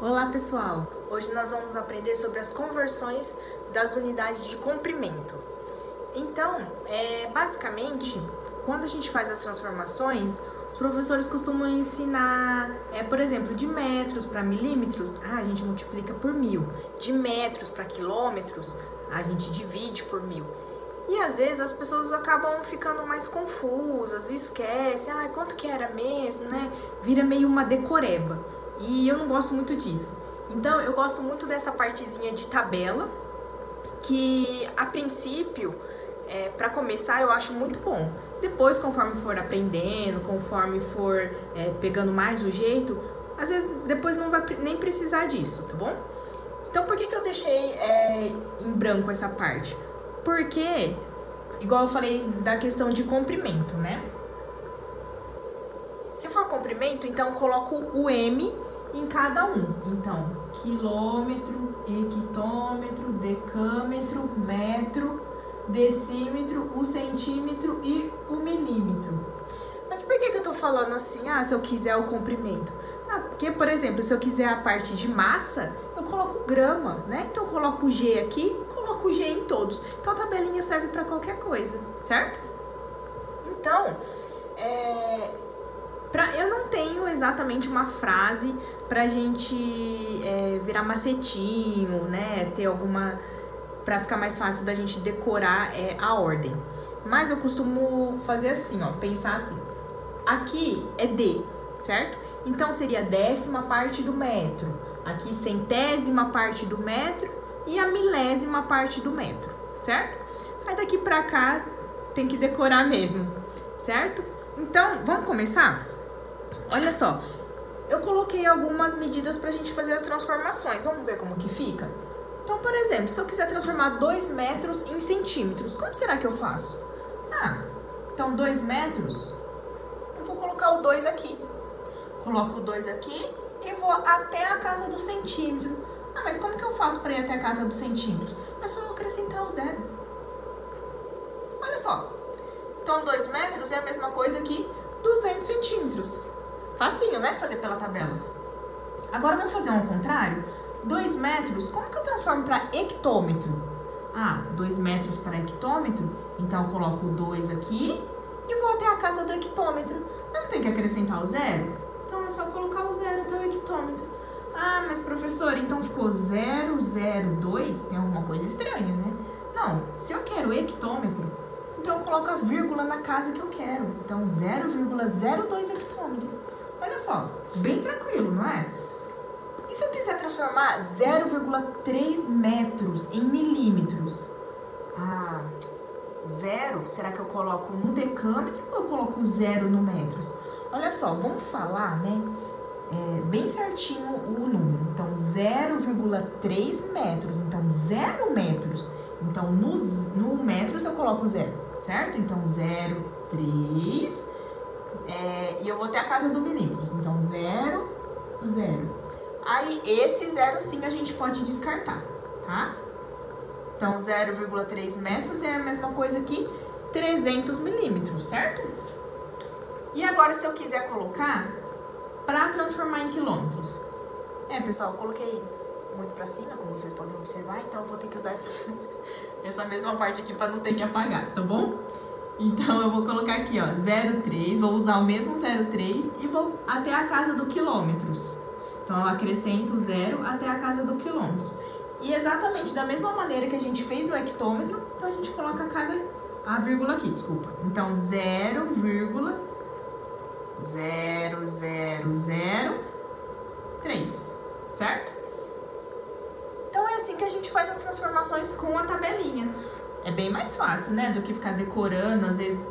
Olá pessoal, hoje nós vamos aprender sobre as conversões das unidades de comprimento. Então, basicamente, quando a gente faz as transformações, os professores costumam ensinar, por exemplo, de metros para milímetros, a gente multiplica por 1000. De metros para quilômetros, a gente divide por 1000. E às vezes as pessoas acabam ficando mais confusas, esquecem, quanto que era mesmo, né? Vira meio uma decoreba. E eu não gosto muito disso. Então eu gosto muito dessa partezinha de tabela, que a princípio, para começar, eu acho muito bom. Depois, conforme for aprendendo, conforme for pegando mais o jeito, às vezes depois não vai nem precisar disso, tá bom? Então por que eu deixei em branco essa parte? Porque, igual eu falei da questão de comprimento, né? Se for comprimento, então eu coloco o M em cada um. Então, quilômetro, hectômetro, decâmetro, metro, decímetro, o centímetro e o milímetro. Mas por que eu tô falando assim, se eu quiser o comprimento? Porque, por exemplo, se eu quiser a parte de massa, eu coloco grama, né? Então eu coloco o G aqui, coloco o G em todos. Então a tabelinha serve para qualquer coisa, certo? Então, eu não tenho exatamente uma frase pra gente virar macetinho, né? Ter alguma... pra ficar mais fácil da gente decorar a ordem. Mas eu costumo fazer assim, pensar assim. Aqui é D, certo? Então seria 10ª parte do metro. Aqui 100ª parte do metro e a 1000ª parte do metro, certo? Aí daqui pra cá tem que decorar mesmo, certo? Então, vamos começar? Olha só, eu coloquei algumas medidas pra gente fazer as transformações. Vamos ver como que fica? Então, por exemplo, se eu quiser transformar 2 metros em centímetros, como será que eu faço? Então 2 metros, eu vou colocar o 2 aqui. Coloco o 2 aqui e vou até a casa do centímetro. Mas como que eu faço para ir até a casa do centímetro? É só eu acrescentar o 0. Olha só. Então 2 metros é a mesma coisa que 200 centímetros. Facinho, né? Fazer pela tabela. Agora vamos fazer ao contrário. 2 metros, como que eu transformo para hectômetro? 2 metros para hectômetro, então eu coloco o 2 aqui e vou até a casa do hectômetro. Não tem que acrescentar o 0? Então é só colocar o 0 até o hectômetro. Mas professora, então ficou 002? Tem alguma coisa estranha, né? Não, se eu quero hectômetro, então eu coloco a vírgula na casa que eu quero. Então 0,02 hectômetro. Olha só, bem tranquilo, não é? E se eu quiser transformar 0,3 metros em milímetros? 0, será que eu coloco no decâmetro ou eu coloco 0 no metros? Olha só, vamos falar, né? Bem certinho o número. Então, 0,3 metros. Então, 0 metros. Então, no metros eu coloco 0, certo? Então, 0,3. E eu vou até a casa do milímetros. Então, 0, 0. Aí, esse 0 sim a gente pode descartar, tá? Então, 0,3 metros é a mesma coisa que 300 milímetros, certo? E agora, se eu quiser colocar para transformar em quilômetros. Pessoal, eu coloquei muito pra cima, como vocês podem observar, então eu vou ter que usar essa mesma parte aqui para não ter que apagar, tá bom? Então, eu vou colocar aqui, 0,3, vou usar o mesmo 0,3 e vou até a casa do quilômetros. Então, eu acrescento 0 até a casa do quilômetros. E exatamente da mesma maneira que a gente fez no hectômetro, então a gente coloca a vírgula aqui, desculpa. Então, 0,0003, certo? Então, é assim que a gente faz as transformações com a tabelinha. É bem mais fácil, né, do que ficar decorando, às vezes,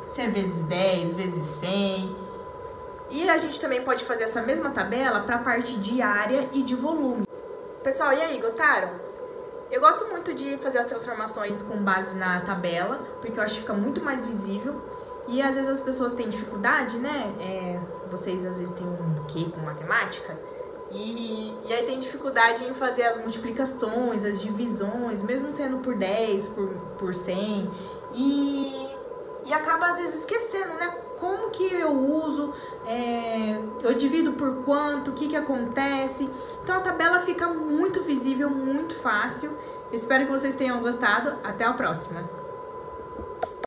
se é vezes 10, vezes 100... E a gente também pode fazer essa mesma tabela para a parte de área e de volume. Pessoal, e aí, gostaram? Eu gosto muito de fazer as transformações com base na tabela, porque eu acho que fica muito mais visível. E às vezes as pessoas têm dificuldade, né? Vocês às vezes têm um quê com matemática. E aí tem dificuldade em fazer as multiplicações, as divisões, mesmo sendo por 10, por 100. E acaba às vezes esquecendo, né? como que eu uso, eu divido por quanto, o que acontece. Então a tabela fica muito visível, muito fácil. Espero que vocês tenham gostado. Até a próxima!